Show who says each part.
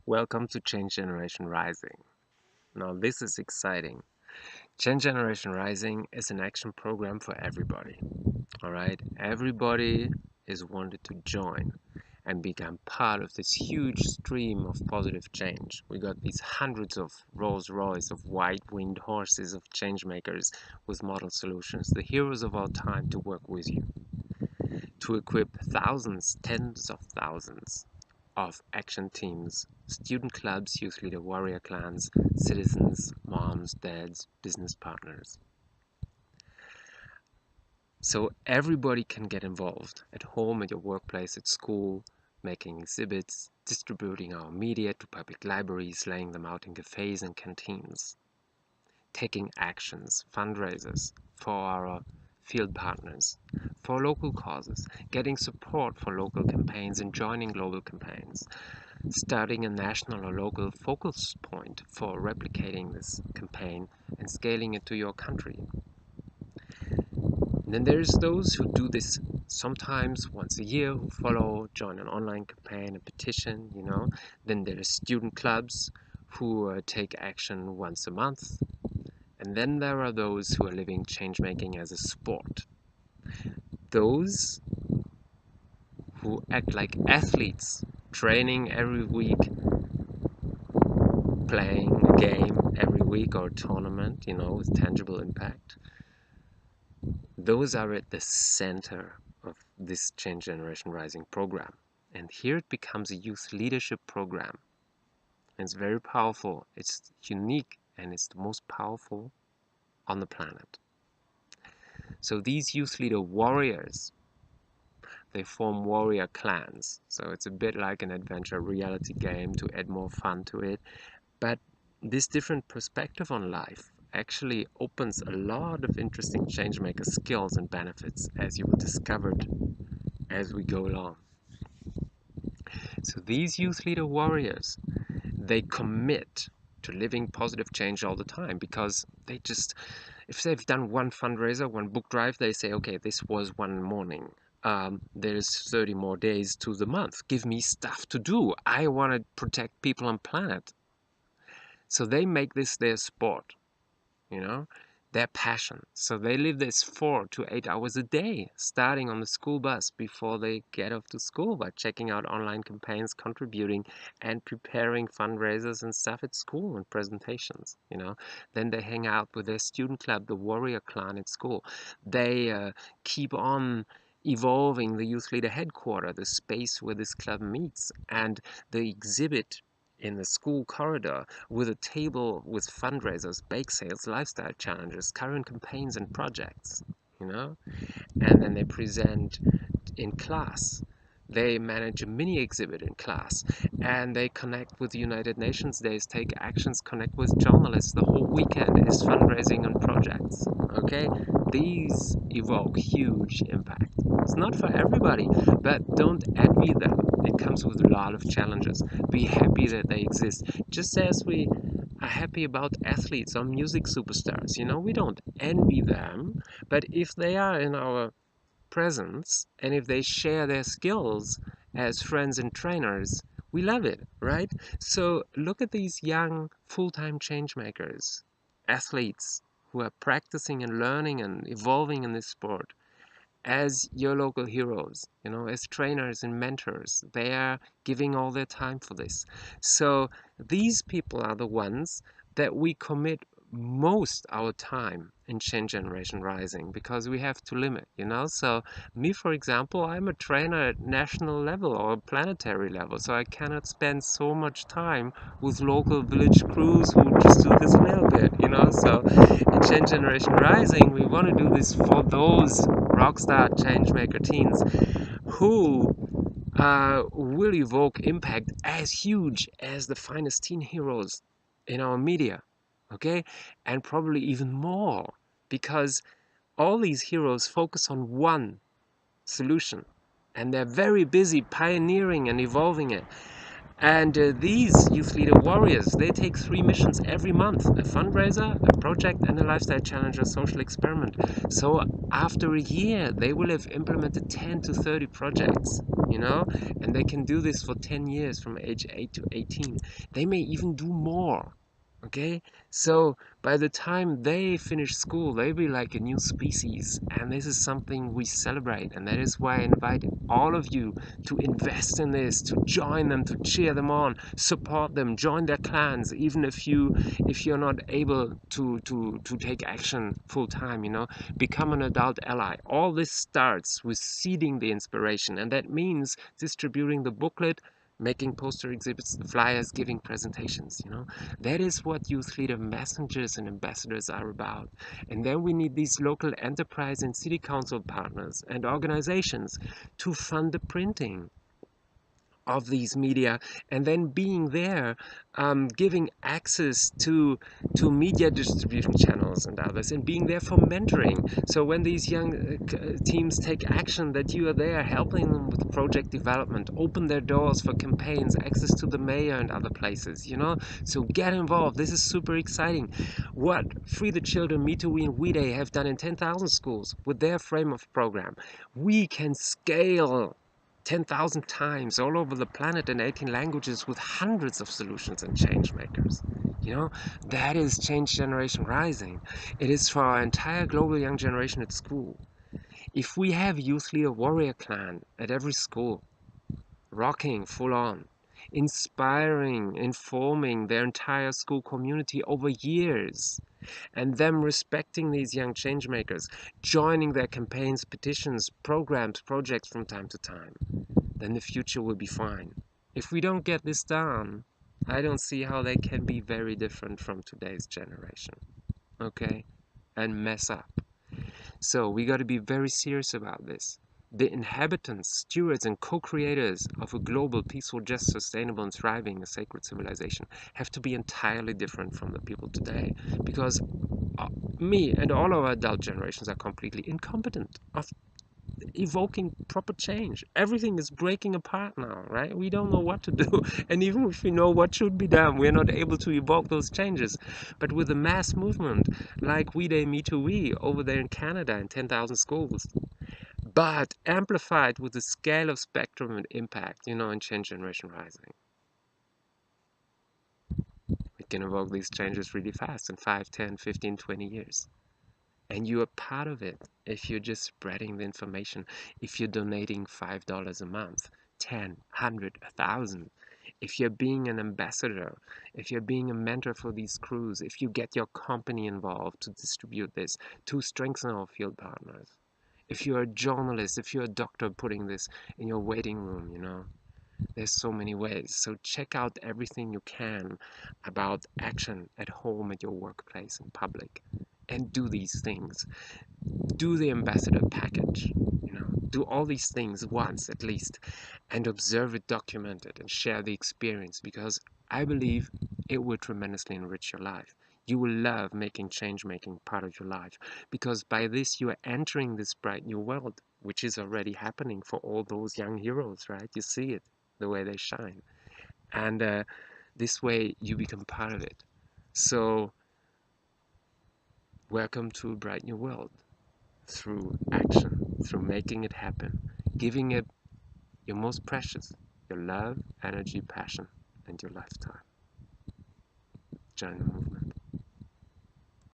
Speaker 1: Welcome to Change Generation Rising. Now, this is exciting. Change Generation Rising is an action program for everybody. All right, everybody is wanted to join and become part of this huge stream of positive change. We got these hundreds of Rolls Royce of white-winged horses of change makers with model solutions, the heroes of our time, to work with you, to equip thousands, tens of thousands of action teams, student clubs, youth leader warrior clans, citizens, moms, dads, business partners. So everybody can get involved at home, at your workplace, at school, making exhibits, distributing our media to public libraries, laying them out in cafes and canteens, taking actions, fundraisers for our field partners, for local causes, getting support for local campaigns and joining global campaigns, starting a national or local focus point for replicating this campaign and scaling it to your country. And then there's those who do this sometimes once a year, who follow, join an online campaign, a petition. Then there's student clubs who take action once a month. And then there are those who are living change making as a sport. Those who act like athletes, training every week, playing a game every week or a tournament, with tangible impact. Those are at the center of this Change Generation Rising program. And here it becomes a youth leadership program. And it's very powerful. It's unique and it's the most powerful on the planet. So these youth leader warriors, they form warrior clans. So it's a bit like an adventure reality game to add more fun to it. But this different perspective on life actually opens a lot of interesting changemaker skills and benefits, as you will discover as we go along. So these youth leader warriors, they commit to living positive change all the time, because if they've done one fundraiser, one book drive, they say, okay, this was one morning. There's 30 more days to the month. Give me stuff to do. I want to protect people and planet. So they make this their sport, their passion. So they live this 4 to 8 hours a day, starting on the school bus before they get off to school, by checking out online campaigns, contributing, and preparing fundraisers and stuff at school and presentations. Then they hang out with their student club, the Warrior Clan, at school. They keep on evolving the youth leader headquarters, the space where this club meets, and the exhibit in the school corridor, with a table with fundraisers, bake sales, lifestyle challenges, current campaigns and projects, and then they present in class. They manage a mini exhibit in class, and they connect with United Nations Days, take actions, connect with journalists. The whole weekend is fundraising and projects. Okay, these evoke huge impact. It's not for everybody, but don't envy them. It comes with a lot of challenges. Be happy that they exist, just as we are happy about athletes or music superstars. We don't envy them, but if they are in our presence and if they share their skills as friends and trainers, we love it, right? So look at these young full-time change makers, athletes who are practicing and learning and evolving in this sport as your local heroes, as trainers and mentors. They are giving all their time for this. So these people are the ones that we commit most our time in Change Generation Rising, because we have to limit, So me, for example, I'm a trainer at national level or planetary level, so I cannot spend so much time with local village crews who just do this a little bit, So in Change Generation Rising, we want to do this for those rockstar changemaker teens who will evoke impact as huge as the finest teen heroes in our media. Okay, and probably even more, because all these heroes focus on one solution, and they're very busy pioneering and evolving it. And these youth leader warriors, they take 3 missions every month: a fundraiser, a project, and a lifestyle challenge or social experiment. So after a year, they will have implemented 10 to 30 projects, you know, and they can do this for 10 years from age 8 to 18. They may even do more. Okay, so by the time they finish school, they'll be like a new species, and this is something we celebrate, and that is why I invite all of you to invest in this, to join them, to cheer them on, support them, join their clans, even if you're not able to take action full time, you know, become an adult ally. All this starts with seeding the inspiration, and that means distributing the booklet, making poster exhibits, flyers, giving presentations, you know. That is what youth leader messengers and ambassadors are about. And then we need these local enterprise and city council partners and organizations to fund the printing of these media, and then being there, giving access to media distribution channels and others, and being there for mentoring. So when these young teams take action, that you are there helping them with project development, open their doors for campaigns, access to the mayor and other places, you know. So get involved. This is super exciting. What Free the Children, Me Too, We and We Day have done in 10,000 schools with their frame of program, we can scale 10,000 times all over the planet in 18 languages with hundreds of solutions and change makers. You know, that is Change Generation Rising. It is for our entire global young generation at school. If we have Youth Leader Warrior Clan at every school, rocking full on, inspiring, informing their entire school community over years, and them respecting these young change makers, joining their campaigns, petitions, programs, projects from time to time, then the future will be fine. If we don't get this done, I don't see how they can be very different from today's generation. Okay? And mess up. So we got to be very serious about this. The inhabitants, stewards, and co-creators of a global, peaceful, just, sustainable, and thriving, a sacred civilization have to be entirely different from the people today, because me and all our adult generations are completely incompetent of evoking proper change. Everything is breaking apart now, right? We don't know what to do. And even if we know what should be done, we're not able to evoke those changes. But with a mass movement like We Day, Me Too, We over there in Canada in 10,000 schools, but amplified with the scale of spectrum and impact, you know, in Change Generation Rising, we can evoke these changes really fast in 5, 10, 15, 20 years. And you are part of it if you're just spreading the information, if you're donating $5 a month, 10, 100, 1,000, if you're being an ambassador, if you're being a mentor for these crews, if you get your company involved to distribute this, to strengthen our field partners, if you're a journalist, if you're a doctor putting this in your waiting room, you know, there's so many ways. So check out everything you can about action at home, at your workplace, in public, and do these things. Do the ambassador package, you know, do all these things once at least, and observe it, document it, and share the experience, because I believe it will tremendously enrich your life. You will love making change making part of your life, because by this you are entering this bright new world, which is already happening for all those young heroes, right? You see it, the way they shine. And this way you become part of it. So welcome to a bright new world, through action, through making it happen, giving it your most precious, your love, energy, passion, and your lifetime. Join the movement.